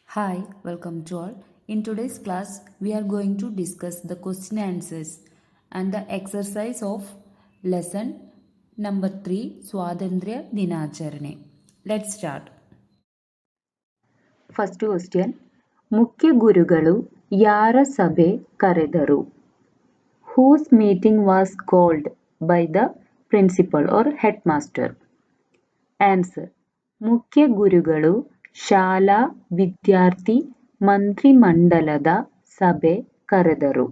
Hi, welcome to all. In today's class, we are going to discuss the question answers and the exercise of lesson number 3 Swadandriya Dinacharane. Let's start. First question ಮುಖ್ಯ ಗುರುಗಳು ಯಾರ ಸಭೆ ಕರೆದರು? Whose meeting was called by the principal or head master? Answer ಮುಖ್ಯ ಗುರುಗಳು ಶಾಲಾ ವಿದ್ಯಾರ್ಥಿ ಮಂತ್ರಿಮಂಡಲದ ಸಭೆ ಕರೆದರು.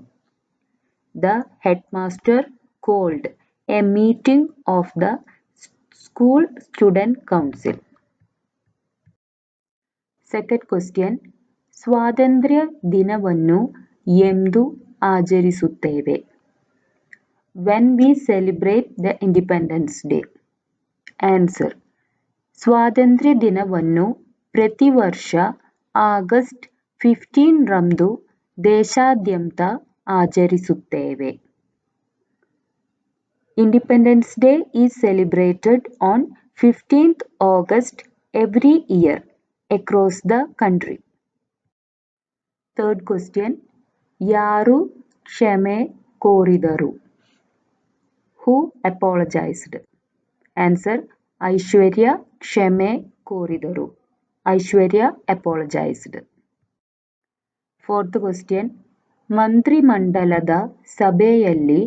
The head master called a meeting of the school student council. Second question ಸ್ವಾತಂತ್ರ್ಯ ದಿನವನ್ನು ಎಂದು ಆಚರಿಸುತ್ತೇವೆ? When we celebrate the independence day. Answer ಸ್ವಾತಂತ್ರ್ಯ ದಿನವನ್ನು ಪ್ರತಿ ವರ್ಷ ಆಗಸ್ಟ್ 15 ರಂದು ದೇಶಾದ್ಯಂತ ಆಚರಿಸುತ್ತೇವೆ. Independence Day is celebrated on 15th August every year across the country. Third question ಯಾರು ಕ್ಷಮೆ ಕೋರಿದರು? ಹೂ ಅಪಾಲಜೈಸ್ಡ್? ಆನ್ಸರ್ ಐಶ್ವರ್ಯ ಕ್ಷಮೆ ಕೋರಿದರು. ಐಶ್ವರ್ಯ ಅಪಾಲಜೈಸ್ಡ್. ಫೋರ್ತ್ ಕ್ವಶನ್ ಮಂತ್ರಿಮಂಡಲದ ಸಭೆಯಲ್ಲಿ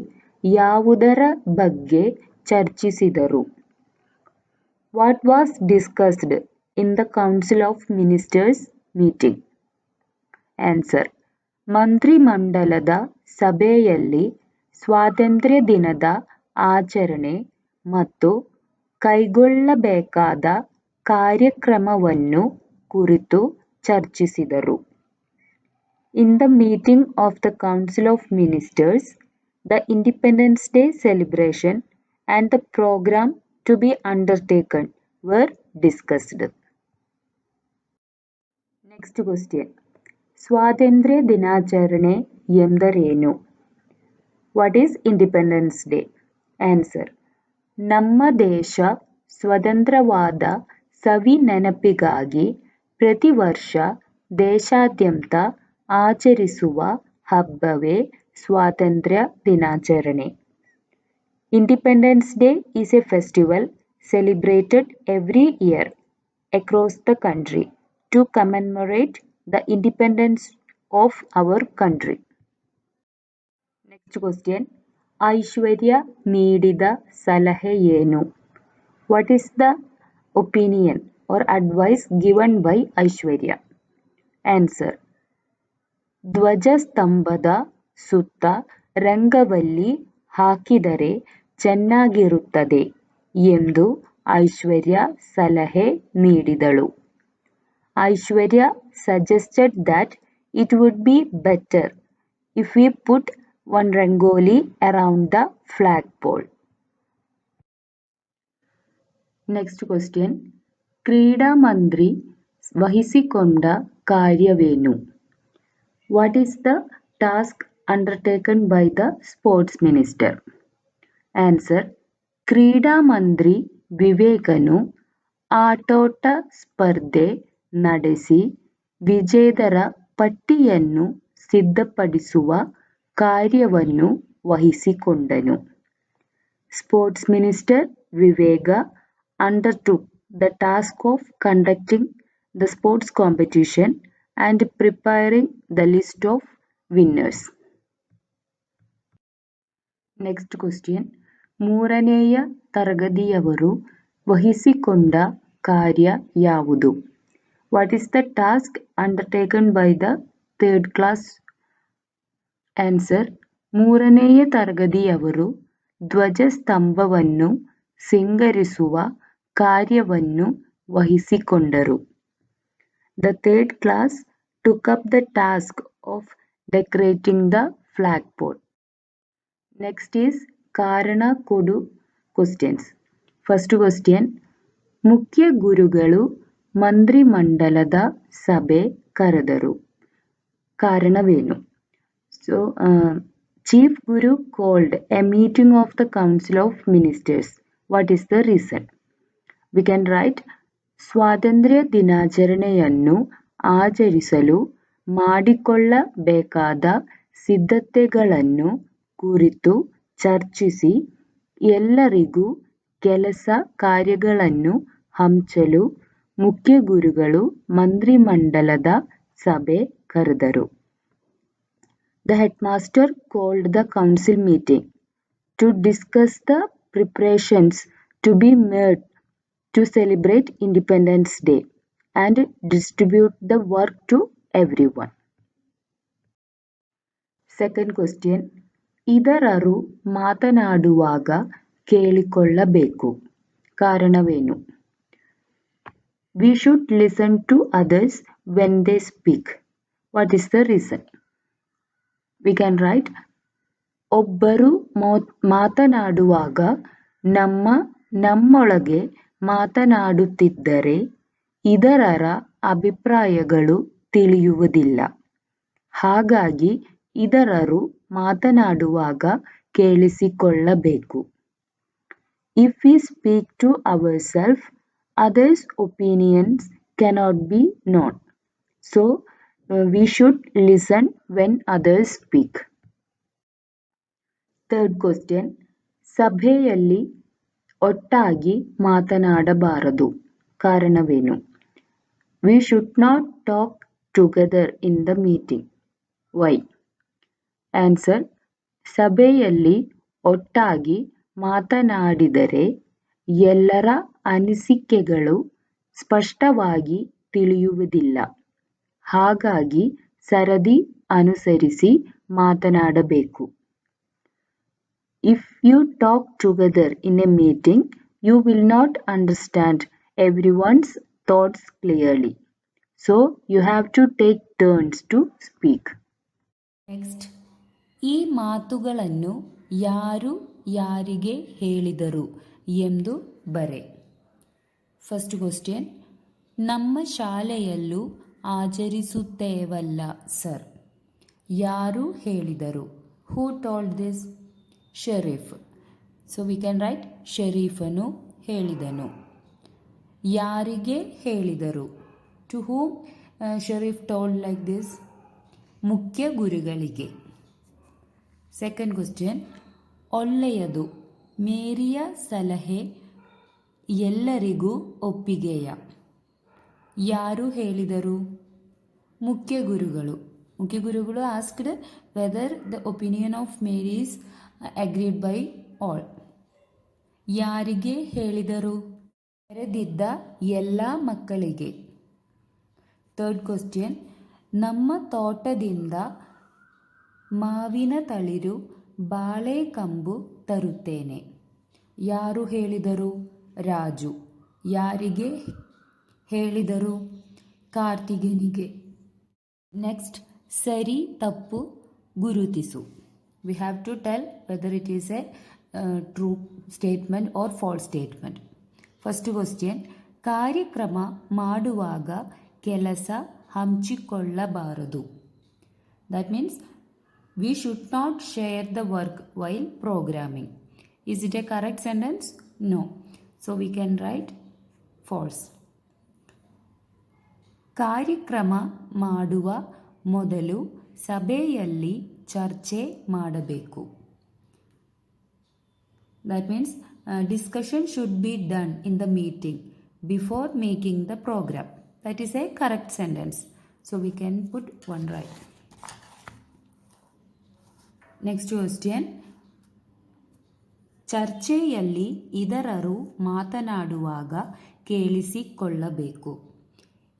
ಯಾವುದರ ಬಗ್ಗೆ ಚರ್ಚಿಸಿದರು? What was discussed in the council of ministers meeting? Answer ಮಂತ್ರಿಮಂಡಲದ ಸಭೆಯಲ್ಲಿ ಸ್ವಾತಂತ್ರ್ಯ ದಿನದ ಆಚರಣೆ ಮತ್ತು ಕೈಗೊಳ್ಳಬೇಕಾದ ಕಾರ್ಯಕ್ರಮವನ್ನು ಕುರಿತು ಚರ್ಚಿಸಿದರು. In the meeting of the council of ministers, the independence day celebration and the programme to be undertaken were discussed. Next question ಸ್ವಾತಂತ್ರ್ಯ ದಿನಾಚರಣೆ ಎಂದರೇನು? What is independence day? Answer ನಮ್ಮ ದೇಶ ಸ್ವತಂತ್ರವಾದ ಸವಿ ನೆನಪಿಗಾಗಿ ಪ್ರತಿ ವರ್ಷ ದೇಶಾದ್ಯಂತ ಆಚರಿಸುವ ಹಬ್ಬವೇ ಸ್ವಾತಂತ್ರ್ಯ ದಿನಾಚರಣೆ. Independence day is a festival celebrated every year across the country to commemorate the independence of our country. Next question. ಐಶ್ವರ್ಯ ನೀಡಿದ ಸಲಹೆ ಏನು? What is the opinion or advice given by Aishwarya? Answer ಧ್ವಜಸ್ತಂಭದ ಸುತ್ತ ರಂಗವಲ್ಲಿ ಹಾಕಿದರೆ ಚೆನ್ನಾಗಿರುತ್ತದೆ ಎಂದು ಐಶ್ವರ್ಯ ಸಲಹೆ ನೀಡಿದಳು. ಐಶ್ವರ್ಯ suggested that it would be better if we put one rangoli around the flagpole. Next question ಕ್ರೀಡಾ ಮಂತ್ರಿ ವಹಿಸಿಕೊಂಡ ಕಾರ್ಯವೇನು? What is the task undertaken by the sports minister? Answer ಕ್ರೀಡಾ ಮಂತ್ರಿ ವಿವೇಕನು ಆಟೋಟ ಸ್ಪರ್ಧೆ ನಡೆಸಿ ವಿಜೇತರ ಪಟ್ಟಿಯನ್ನು ಸಿದ್ಧಪಡಿಸುವ ಕಾರ್ಯವನ್ನು ವಹಿಸಿಕೊಂಡನು. Sports minister Vivek undertook the task of conducting the sports competition and preparing the list of winners. Next question. ಮೂರನೆಯ ತರಗತಿಯವರು ವಹಿಸಿಕೊಂಡ ಕಾರ್ಯ ಯಾವುದು? What is the task undertaken by the third class? Answer ಮೂರನೆಯ ತರಗತಿಯವರು ಧ್ವಜಸ್ತಂಭವನ್ನು ಸಿಂಗರಿಸುವ ಕಾರ್ಯವನ್ನು ವಹಿಸಿಕೊಂಡರು. The third class took up the task of decorating the flagpole. Next is ಕಾರಣ ಕೊಡು questions. First question. ಮುಖ್ಯ ಗುರುಗಳು ಮಂತ್ರಿಮಂಡಲದ ಸಭೆ ಕರೆದರು. ಕಾರಣವೇನು? So, Chief Guru called a meeting of the Council of Ministers. What is the reason? We can write ಸ್ವಾತಂತ್ರ್ಯ ದಿನಾಚರಣೆಯನ್ನು ಆಚರಿಸಲು ಮಾಡಿಕೊಳ್ಳಬೇಕಾದ ಸಿದ್ಧತೆಗಳನ್ನು ಕುರಿತು ಚರ್ಚಿಸಿ ಎಲ್ಲರಿಗೂ ಕೆಲಸ ಕಾರ್ಯಗಳನ್ನು ಹಂಚಲು ಮುಖ್ಯ ಗುರುಗಳು ಮಂತ್ರಿಮಂಡಲದ ಸಭೆ ಕರೆದರು. The headmaster called the council meeting to discuss the preparations to be made to celebrate Independence Day and distribute the work to everyone. Second question. ಇತರರು ಮಾತನಾಡುವಾಗ ಕೇಳಿಕೊಳ್ಳಬೇಕು. ಕಾರಣವೇನು? We should listen to others when they speak. What is the reason? We can write, ಒಬ್ಬರು ಮಾತನಾಡುವಾಗ ನಮ್ಮೊಳಗೆ ಮಾತನಾಡುತ್ತಿದ್ದರೆ ಇತರರ ಅಭಿಪ್ರಾಯಗಳು ತಿಳಿಯುವುದಿಲ್ಲ. ಹಾಗಾಗಿ ಇತರರು ಮಾತನಾಡುವಾಗ ಕೇಳಿಸಿಕೊಳ್ಳಬೇಕು. If we speak to ourselves, others' opinions cannot be known. So, we should listen when others speak. Third question. ಸಭೆಯಲ್ಲಿ ಒಟ್ಟಾಗಿ ಮಾತನಾಡಬಾರದು. ಕಾರಣವೇನು? We should not talk together in the meeting. Why? Answer. ಸಭೆಯಲ್ಲಿ ಒಟ್ಟಾಗಿ ಮಾತನಾಡಿದರೆ ಎಲ್ಲರ ಅನಿಸಿಕೆಗಳು ಸ್ಪಷ್ಟವಾಗಿ ತಿಳಿಯುವುದಿಲ್ಲ. ಹಾಗಾಗಿ ಸರದಿ ಅನುಸರಿಸಿ ಮಾತನಾಡಬೇಕು. If you talk together in a meeting, you will not understand everyone's thoughts clearly. So, you have to take turns to speak. Next, ಈ ಮಾತುಗಳನ್ನು ಯಾರು ಯಾರಿಗೆ ಹೇಳಿದರು ಎಂದು ಬರೆ. First question. ನಮ್ಮ ಶಾಲೆಯಲ್ಲೂ ಆಚರಿಸುತ್ತೇವಲ್ಲ ಸರ್. ಯಾರು ಹೇಳಿದರು? Who told this? Sharif. So we can write, ಶರೀಫನು ಹೇಳಿದನು. ಯಾರಿಗೆ ಹೇಳಿದರು? To whom Sharif told like this? ಮುಖ್ಯ ಗುರುಗಳಿಗೆ. Second question. ಒಳ್ಳೆಯದು, ಮೇರಿಯ ಸಲಹೆ ಎಲ್ಲರಿಗೂ ಒಪ್ಪಿಗೆಯ? ಯಾರು ಹೇಳಿದರು? ಮುಖ್ಯ ಗುರುಗಳು. ಮುಖ್ಯ ಗುರುಗಳು asked whether the opinion of Mary is agreed by all. ಯಾರಿಗೆ ಹೇಳಿದರು? ಬರೆದಿದ್ದ ಎಲ್ಲ ಮಕ್ಕಳಿಗೆ. Third question. ನಮ್ಮ ತೋಟದಿಂದ ಮಾವಿನ ತಳಿರು ಬಾಳೆಕಂಬು ತರುತ್ತೇನೆ. ಯಾರು ಹೇಳಿದರು? ರಾಜು. ಯಾರಿಗೆ ಹೇಳಿದರು? ಕಾರ್ತಿಕನಿಗೆ. ನೆಕ್ಸ್ಟ್, ಸರಿ ತಪ್ಪು ಗುರುತಿಸು. We have to tell whether it is a true statement or false statement. First question. ಕಾರ್ಯಕ್ರಮ ಮಾಡುವಾಗ ಕೆಲಸ ಹಂಚಿಕೊಳ್ಳಬಾರದು. That means we should not share the work while programming. Is it a correct sentence? No. So we can write false. ಕಾರ್ಯಕ್ರಮ ಮಾಡುವ ಮೊದಲು ಸಭೆಯಲ್ಲಿ ಚರ್ಚೆ ಮಾಡಬೇಕು. That means discussion should be done in the meeting before making the program. That is a correct sentence. So we can put one right. Next question. ಚರ್ಚೆಯಲ್ಲಿ ಇತರರು ಮಾತನಾಡುವಾಗ ಕೇಳಿಸಿಕೊಳ್ಳಬೇಕು.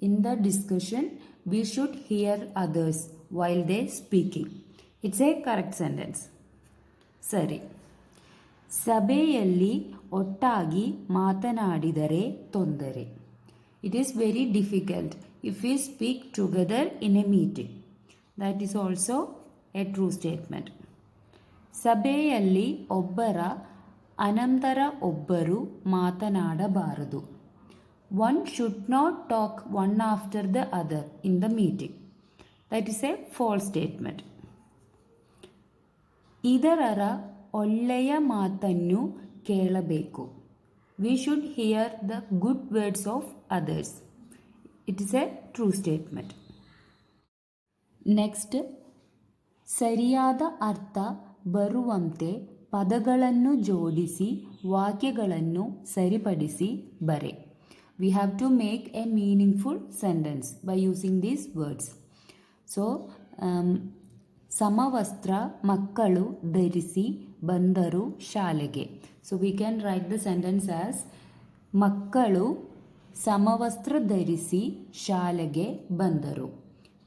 In the discussion we should hear others while they speaking. It's a correct sentence. ಸರಿ. ಸಭೆಯಲ್ಲಿ ಒಟ್ಟಾಗಿ ಮಾತನಾಡಿದರೆ ತೊಂದರೆ. It is very difficult if we speak together in a meeting. That is also a true statement. ಸಭೆಯಲ್ಲಿ ಒಬ್ಬರ ಅನಂತರ ಒಬ್ಬರು ಮಾತನಾಡಬಾರದು. One should not talk one after the other in the meeting. That is a false statement. ಇತರರ ಒಳ್ಳೆಯ ಮಾತನ್ನು ಕೇಳಬೇಕು. V should here the good words of others. It is a true statement. Next, ಸರಿಯಾದ ಅರ್ಥ ಬರುವಂತೆ ಪದಗಳನ್ನು ಜೋಡಿಸಿ ವಾಕ್ಯಗಳನ್ನು ಸರಿಪಡಿಸಿ ಬರೆ. We have to make a meaningful sentence by using these words. So, ಸಮವಸ್ತ್ರ ಮಕ್ಕಳು ಧರಿಸಿ ಬಂದರು ಶಾಲೆಗೆ. So, we can write the sentence as ಮಕ್ಕಳು ಸಮವಸ್ತ್ರ ಧರಿಸಿ ಶಾಲೆಗೆ ಬಂದರು.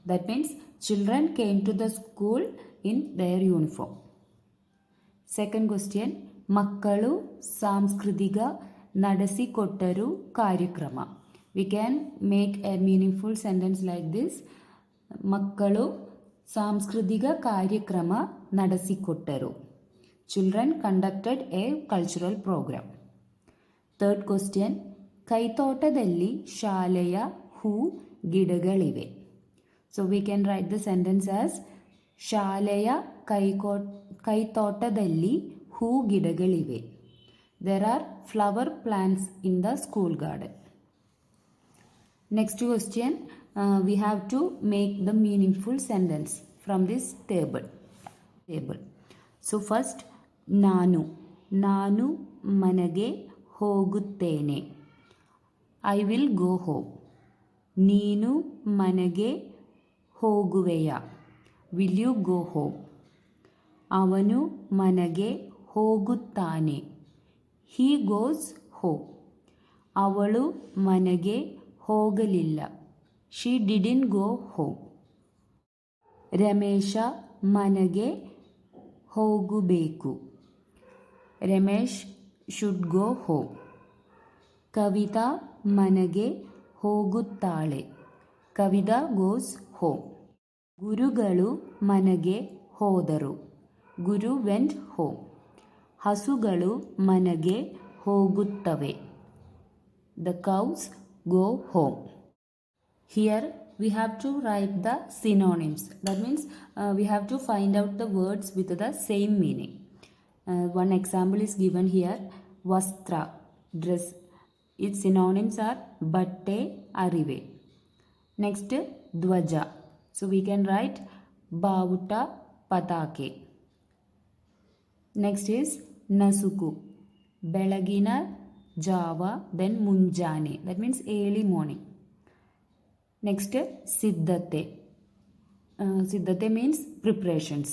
That means children came to the school in their uniform. Second question, ಮಕ್ಕಳು ಸಾಂಸ್ಕೃತಿಕ ನಡೆಸಿಕೊಟ್ಟರು ಕಾರ್ಯಕ್ರಮ. We can make a meaningful sentence like this. ಮಕ್ಕಳು ಸಾಂಸ್ಕೃತಿಕ ಕಾರ್ಯಕ್ರಮ ನಡೆಸಿಕೊಟ್ಟರು. Children conducted a cultural program. Third question, ಕೈತೋಟದಲ್ಲಿ ಶಾಲೆಯ ಹೂ ಗಿಡಗಳಿವೆ. So we can write the sentence as ಶಾಲೆಯ ಕೈತೋಟದಲ್ಲಿ ಹೂ ಗಿಡಗಳಿವೆ. There are flower plants in the school garden. Next question, we have to make the meaningful sentence from this table. So first, ನಾನು ಮನೆಗೆ ಹೋಗುತ್ತೇನೆ. I will go home. ನೀನು ಮನೆಗೆ ಹೋಗುವೆಯ. Will you go home? ಅವನು ಮನೆಗೆ ಹೋಗುತ್ತಾನೆ. He goes home. ಅವಳು ಮನೆಗೆ ಹೋಗಲಿಲ್ಲ. She didn't go home. Ramesh ಮನೆಗೆ ಹೋಗಬೇಕು. Ramesh should go home. Kavita ಮನೆಗೆ ಹೋಗುತ್ತಾಳೆ. Kavita goes home. ಗುರುಗಳು ಮನೆಗೆ ಹೋದರು. ಗುರು went home. ಹಸುಗಳು ಮನೆಗೆ ಹೋಗುತ್ತವೆ. The cows go home. Here we have to write the synonyms. That means we have to find out the words with the same meaning. One example is given here. Vastra, dress. Its synonyms are batte, arive. Next, dwaja. So we can write bavuta, patake. Next is nasuku, ಬೆಳಗಿನ ಜಾವ, then ಮುಂಜಾನೆ. That means early morning. Next, ಸಿದ್ಧತೆ. ಸಿದ್ಧತೆ means preparations.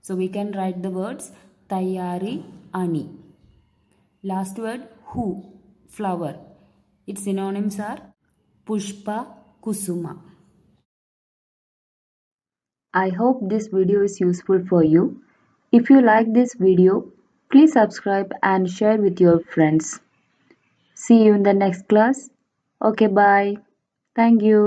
So we can write the words ತಯಾರಿ, ani. Last word, who, flower. Its synonyms are pushpa, kusuma. I hope this video is useful for you. If you like this video, please subscribe and share with your friends. See you in the next class. Okay, bye. Thank you.